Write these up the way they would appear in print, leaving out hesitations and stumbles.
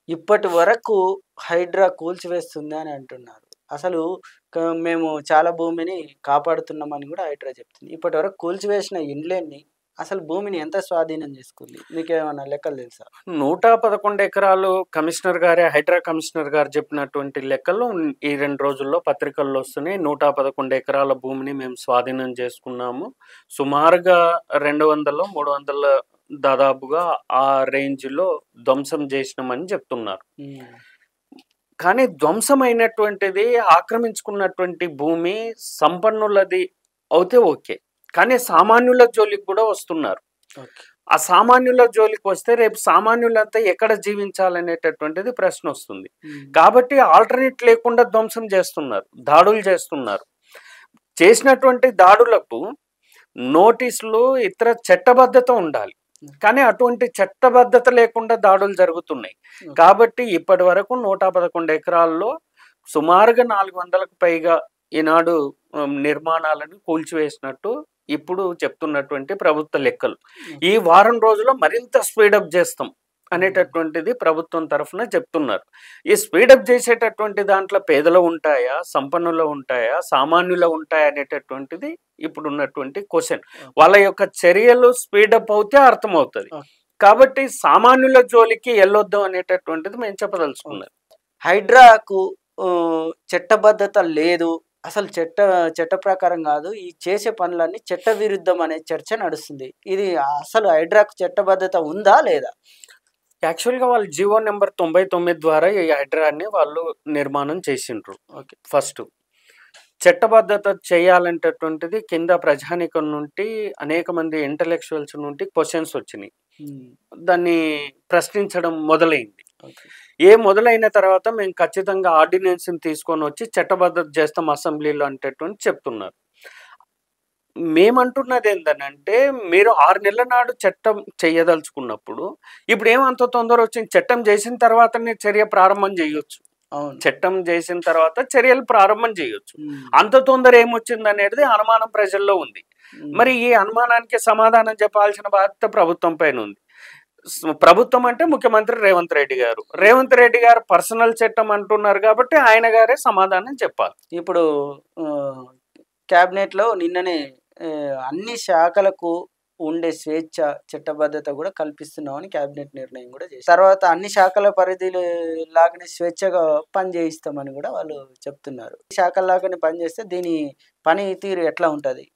ఇప్పటి వరకు హైడ్రా కూల్చివేస్తుంది అని అంటున్నారు. అసలు మేము చాలా భూమిని కాపాడుతున్నామని గూడా హైడ్రా చెప్తుంది. ఇప్పటివరకు కూల్చివేసిన ఇండ్లెన్ని? అసలు భూమిని ఎంత స్వాధీనం చేసుకుంది? మీకేమన్నా లెక్కలు తెలుసా? 111 ఎకరాలు కమిషనర్ గారే, హైడ్రా కమిషనర్ గారు చెప్పినటువంటి లెక్కలు ఈ 2 రోజుల్లో పత్రికల్లో వస్తున్నాయి. 111 ఎకరాల భూమిని మేము స్వాధీనం చేసుకున్నాము. సుమారుగా 200, 300 దాదాపుగా ఆ రేంజ్‌లో ధ్వంసం చేసినామని చెప్తున్నారు. కానీ ధ్వంసమైనటువంటిది, ఆక్రమించుకున్నటువంటి భూమి సంపన్నులది అవుతే ఓకే. కానీ సామాన్యుల జోలికి కూడా వస్తున్నారు. ఆ సామాన్యుల జోలికి వస్తే రేపు సామాన్యులంతా ఎక్కడ జీవించాలనేటటువంటిది ప్రశ్న వస్తుంది. కాబట్టి ఆల్టర్నేట్ లేకుండా ధ్వంసం చేస్తున్నారు, దాడులు చేస్తున్నారు. చేసినటువంటి దాడులకు నోటీసులు, ఇతర చట్టబద్ధత ఉండాలి. కానీ అటువంటి చట్టబద్ధత లేకుండా దాడులు జరుగుతున్నాయి. కాబట్టి ఇప్పటి వరకు 111 ఎకరాల్లో సుమారుగా 400కు పైగా ఈనాడు నిర్మాణాలను కూల్చివేసినట్టు ఇప్పుడు చెప్తున్నటువంటి ప్రభుత్వ లెక్కలు. ఈ వారం రోజుల్లో మరింత స్పీడప్ చేస్తాం అనేటటువంటిది ప్రభుత్వం తరఫున చెప్తున్నారు. ఈ స్పీడప్ చేసేటటువంటి దాంట్లో పేదలు ఉంటాయా, సంపన్నులు ఉంటాయా, సామాన్యులు ఉంటాయా అనేటటువంటిది ఇప్పుడు ఉన్నటువంటి క్వశ్చన్. వాళ్ళ యొక్క చర్యలు స్పీడప్ అవుతే అర్థమవుతుంది. కాబట్టి సామాన్యుల జోలికి వెళ్ళొద్దాం అనేటటువంటిది మేము చెప్పదలుచుకున్నాం. హైడ్రాకు చట్టబద్ధత లేదు, అసలు చట్ట ప్రకారం కాదు, ఈ చేసే పనులన్నీ చట్ట విరుద్ధం అనే చర్చ నడుస్తుంది. ఇది అసలు హైడ్రాకు చట్టబద్ధత ఉందా లేదా? యాక్చువల్గా వాళ్ళు జీవో నెంబర్ 99 ద్వారా ఈ హైడ్రాన్ని వాళ్ళు నిర్మాణం చేసిండ్రు. ఓకే, ఫస్ట్ చట్టబద్ధత చేయాలంటటువంటిది కింద ప్రజానికం నుండి అనేక మంది ఇంటలెక్చువల్స్ నుండి క్వశ్చన్స్ వచ్చినాయి. దాన్ని ప్రశ్నించడం మొదలైంది. మొదలైన తర్వాత మేము ఖచ్చితంగా ఆర్డినెన్స్ని తీసుకొని వచ్చి చట్టబద్ధత చేస్తాం అసెంబ్లీలో అంటేటువంటి చెప్తున్నారు. మేమంటున్నది ఏంటంటే, మీరు 6 నెలల నాడు చట్టం చేయదలుచుకున్నప్పుడు ఇప్పుడు ఏమంత తొందర వచ్చింది? చట్టం చేసిన తర్వాతనే చర్య ప్రారంభం చేయొచ్చు. చట్టం చేసిన తర్వాత చర్యలు ప్రారంభం చేయొచ్చు. అంత తొందర ఏమొచ్చింది అనేది అనుమానం ప్రజల్లో ఉంది. మరి ఈ అనుమానానికి సమాధానం చెప్పాల్సిన బాధ్యత ప్రభుత్వం పైన ఉంది. ప్రభుత్వం అంటే ముఖ్యమంత్రి రేవంత్ రెడ్డి గారు. రేవంత్ రెడ్డి గారు పర్సనల్ చట్టం అంటున్నారు కాబట్టి ఆయన గారే సమాధానం చెప్పాలి. ఇప్పుడు క్యాబినెట్లో నిన్ననే అన్ని శాఖలకు ఉండే స్వేచ్ఛ, చట్టబద్ధత కూడా కల్పిస్తున్నామని క్యాబినెట్ నిర్ణయం కూడా చేశారు. తర్వాత అన్ని శాఖల పరిధిలో లాగానే స్వేచ్ఛగా పని చేయిస్తామని కూడా వాళ్ళు చెప్తున్నారు. శాఖల లాగానే పనిచేస్తే దీని పనితీరు ఎట్లా ఉంటుంది?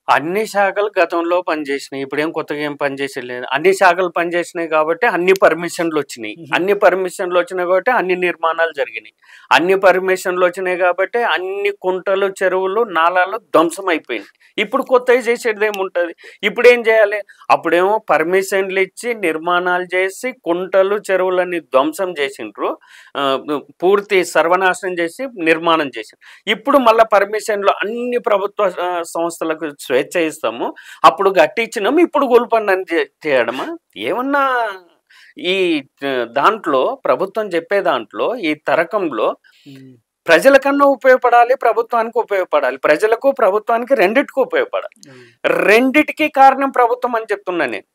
అన్ని శాఖలు గతంలో పనిచేసినాయి, ఇప్పుడేం కొత్తగా ఏం పనిచేసలేదు. అన్ని శాఖలు పనిచేసినాయి కాబట్టి అన్ని పర్మిషన్లు వచ్చినాయి. అన్ని పర్మిషన్లు వచ్చినాయి కాబట్టి అన్ని నిర్మాణాలు జరిగినాయి. అన్ని పర్మిషన్లు వచ్చినాయి కాబట్టి అన్ని కుంటలు, చెరువులు, నాలాలు ధ్వంసం అయిపోయినాయి. ఇప్పుడు కొత్తవి చేసేది ఏముంటుంది? ఇప్పుడు ఏం చేయాలి? అప్పుడేమో పర్మిషన్లు ఇచ్చి నిర్మాణాలు చేసి కుంటలు, చెరువులన్నీ ధ్వంసం చేసిండ్రు, పూర్తి సర్వనాశనం చేసి నిర్మాణం చేసిండ్రు. ఇప్పుడు మళ్ళీ పర్మిషన్లు అన్ని ప్రభుత్వ సంస్థలకు స్వేచ్ఛ ఇస్తాము, అప్పుడు గట్టించినాము, ఇప్పుడు గొల్పని చేయడమా? ఏమన్నా ఈ దాంట్లో ప్రభుత్వం చెప్పే దాంట్లో ఈ తరకంలో ప్రజలకన్నా ఉపయోగపడాలి, ప్రభుత్వానికి ఉపయోగపడాలి. ప్రజలకు ప్రభుత్వానికి రెండిటికి ఉపయోగపడాలి. రెండిటికి కారణం ప్రభుత్వం అని చెప్తున్నా నేను.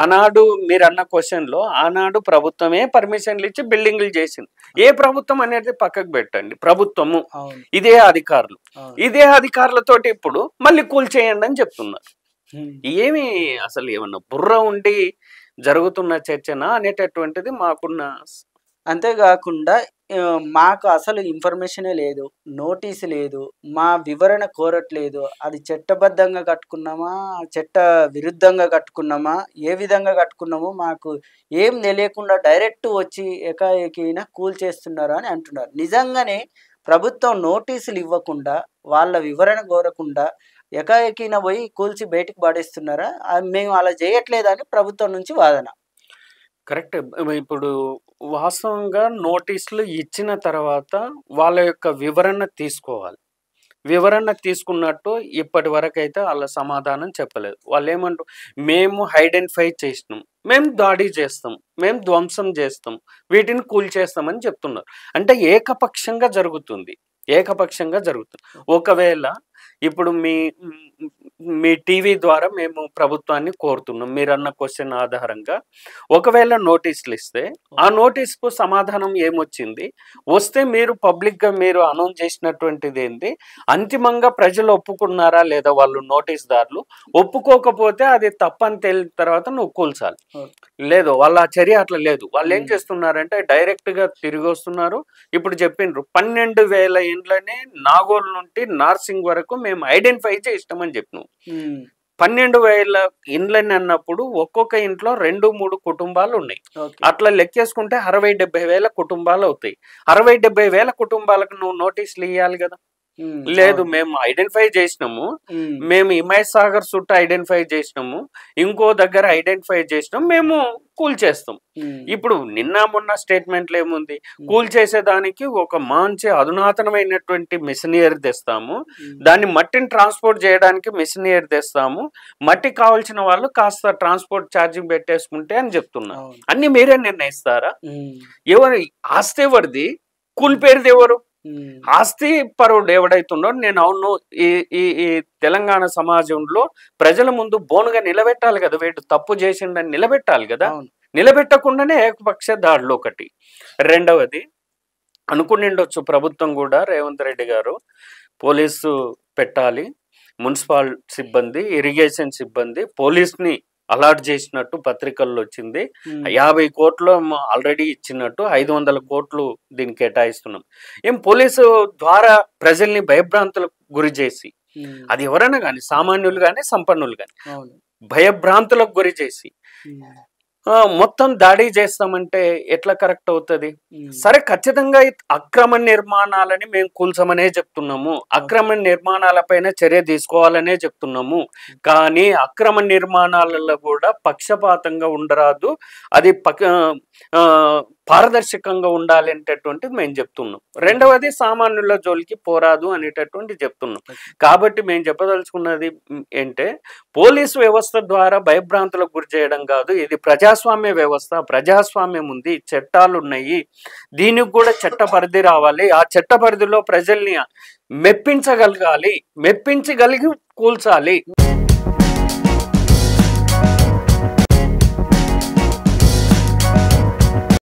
ఆనాడు మీరు అన్న క్వశ్చన్లో ఆనాడు ప్రభుత్వమే పర్మిషన్లు ఇచ్చి బిల్డింగ్లు చేసింది. ఏ ప్రభుత్వం అనేది పక్కకు పెట్టండి, ప్రభుత్వము ఇదే అధికారులు, ఇదే అధికారులతోటి ఇప్పుడు మళ్ళీ కూల్చేయండి అని చెప్తున్నారు. ఏమి అసలు ఏమన్నా బుర్ర ఉండి జరుగుతున్న చర్చనా అనేటటువంటిది మాకున్న. అంతేకాకుండా మాకు అసలు ఇన్ఫర్మేషనే లేదు, నోటీసు లేదు, మా వివరణ కోరట్లేదు. అది చట్టబద్ధంగా కట్టుకున్నామా, చట్ట విరుద్ధంగా కట్టుకున్నామా, ఏ విధంగా కట్టుకున్నామో మాకు ఏం తెలియకుండా డైరెక్ట్ వచ్చి ఏకాఏకీన కూల్చేస్తున్నారు అని అంటున్నారు. నిజంగానే ప్రభుత్వం నోటీసులు ఇవ్వకుండా, వాళ్ళ వివరణ కోరకుండా ఏకాఏకీన పోయి కూల్చి బయటకు పడేస్తున్నారా? మేము అలా చేయట్లేదని ప్రభుత్వం నుంచి వాదన. కరెక్ట్. ఇప్పుడు వాస్తవంగా నోటీసులు ఇచ్చిన తర్వాత వాళ్ళ యొక్క వివరణ తీసుకోవాలి. వివరణ తీసుకున్నట్టు ఇప్పటి వరకు అయితే వాళ్ళ సమాధానం చెప్పలేదు. వాళ్ళు ఏమంటారు? మేము ఐడెంటిఫై చేసినాం, మేము దాడి చేస్తాం, మేము ధ్వంసం చేస్తాం, వీటిని కూల్చేస్తామని చెప్తున్నారు. అంటే ఏకపక్షంగా జరుగుతుంది. ఒకవేళ ఇప్పుడు మీ టీవీ ద్వారా మేము ప్రభుత్వాన్ని కోరుతున్నాం మీరన్న క్వశ్చన్ ఆధారంగా. ఒకవేళ నోటీసులు ఇస్తే ఆ నోటీస్కు సమాధానం ఏమొచ్చింది, వస్తే మీరు పబ్లిక్గా మీరు అనౌన్స్ చేసినటువంటిది ఏంది, అంతిమంగా ప్రజలు ఒప్పుకున్నారా లేదా వాళ్ళు నోటీసుదారులు, ఒప్పుకోకపోతే అది తప్పని తేలిన తర్వాత నువ్వు కూల్చాలి. లేదు వాళ్ళ చర్య అట్లా లేదు. వాళ్ళు ఏం చేస్తున్నారంటే డైరెక్ట్గా తిరిగి వస్తున్నారు. ఇప్పుడు చెప్పిండ్రు 12,000 ఇండ్లని నాగోల్ నుండి నార్సింగ్ వరకు మేము ఐడెంటిఫై చేస్తామని చెప్పినాం. 12,000 ఇండ్లని అన్నప్పుడు ఒక్కొక్క ఇంట్లో 2-3 కుటుంబాలు ఉన్నాయి. అట్లా లెక్కేసుకుంటే 60-70 వేల కుటుంబాలు అవుతాయి. 60-70 వేల కుటుంబాలకు నువ్వు నోటీసులు ఇవ్వాలి కదా. లేదు మేము ఐడెంటిఫై చేసినాము, మేము హిమాయత్ సాగర్ చుట్టూ ఐడెంటిఫై చేసినాము, ఇంకో దగ్గర ఐడెంటిఫై చేసినాము, మేము కూల్ చేస్తాం. ఇప్పుడు నిన్న మొన్న స్టేట్మెంట్లు ఏముంది, కూల్ చేసేదానికి ఒక మంచి అధునాతనమైనటువంటి మిషనరీ తెస్తాము, దాన్ని మట్టిని ట్రాన్స్పోర్ట్ చేయడానికి మిషనరీ తెస్తాము, మట్టి కావాల్సిన వాళ్ళు కాస్త ట్రాన్స్పోర్ట్ ఛార్జింగ్ పెట్టేసుకుంటే అని చెప్తున్నా. అన్ని మీరే నిర్ణయిస్తారా? ఎవరు ఆస్తి ఎవరిది, కూల్ పేరుది ఎవరు? ఆస్తి పరుడు ఎవడైతుండో నేను అవును ఈ తెలంగాణ సమాజంలో ప్రజల ముందు బోనుగా నిలబెట్టాలి కదా, వీడు తప్పు చేసిండని నిలబెట్టాలి కదా. నిలబెట్టకుండానే ఏకపక్ష దాడులు ఒకటి. రెండవది అనుకునిండొచ్చు ప్రభుత్వం కూడా, రేవంత్ రెడ్డి గారు పోలీసు పెట్టాలి, మున్సిపల్ సిబ్బంది, ఇరిగేషన్ సిబ్బంది, పోలీస్ని అలాట్ చేసినట్టు పత్రికల్లో వచ్చింది. 50 కోట్లు ఆల్రెడీ ఇచ్చినట్టు 500 కోట్లు దీనికి కేటాయిస్తున్నాం. ఏం పోలీసు ద్వారా ప్రజల్ని భయభ్రాంతులకు గురి చేసి, అది ఎవరైనా కానీ సామాన్యులు కానీ సంపన్నులు కానీ భయభ్రాంతులకు గురి చేసి మొత్తం దాడి చేస్తామంటే ఎట్లా కరెక్ట్ అవుతుంది? సరే ఖచ్చితంగా అక్రమ నిర్మాణాలని మేము కూల్చమనే చెప్తున్నాము, అక్రమ నిర్మాణాలపైన చర్య తీసుకోవాలనే చెప్తున్నాము. కానీ అక్రమ నిర్మాణాలలో కూడా పక్షపాతంగా ఉండరాదు, అది పారదర్శకంగా ఉండాలి అనేటటువంటిది మేము చెప్తున్నాం. రెండవది సామాన్యుల జోలికి పోరాదు అనేటటువంటి చెప్తున్నాం. కాబట్టి మేము చెప్పదలుచుకున్నది ఏంటంటే పోలీసు వ్యవస్థ ద్వారా భయభ్రాంతులకు గురి చేయడం కాదు, ఇది ప్రజాస్వామ్య వ్యవస్థ, ప్రజాస్వామ్యం ఉంది, చట్టాలు ఉన్నాయి, దీనికి కూడా చట్ట పరిధి రావాలి, ఆ చట్ట పరిధిలో ప్రజల్ని మెప్పించగలగాలి, మెప్పించగలిగి కూల్చాలి.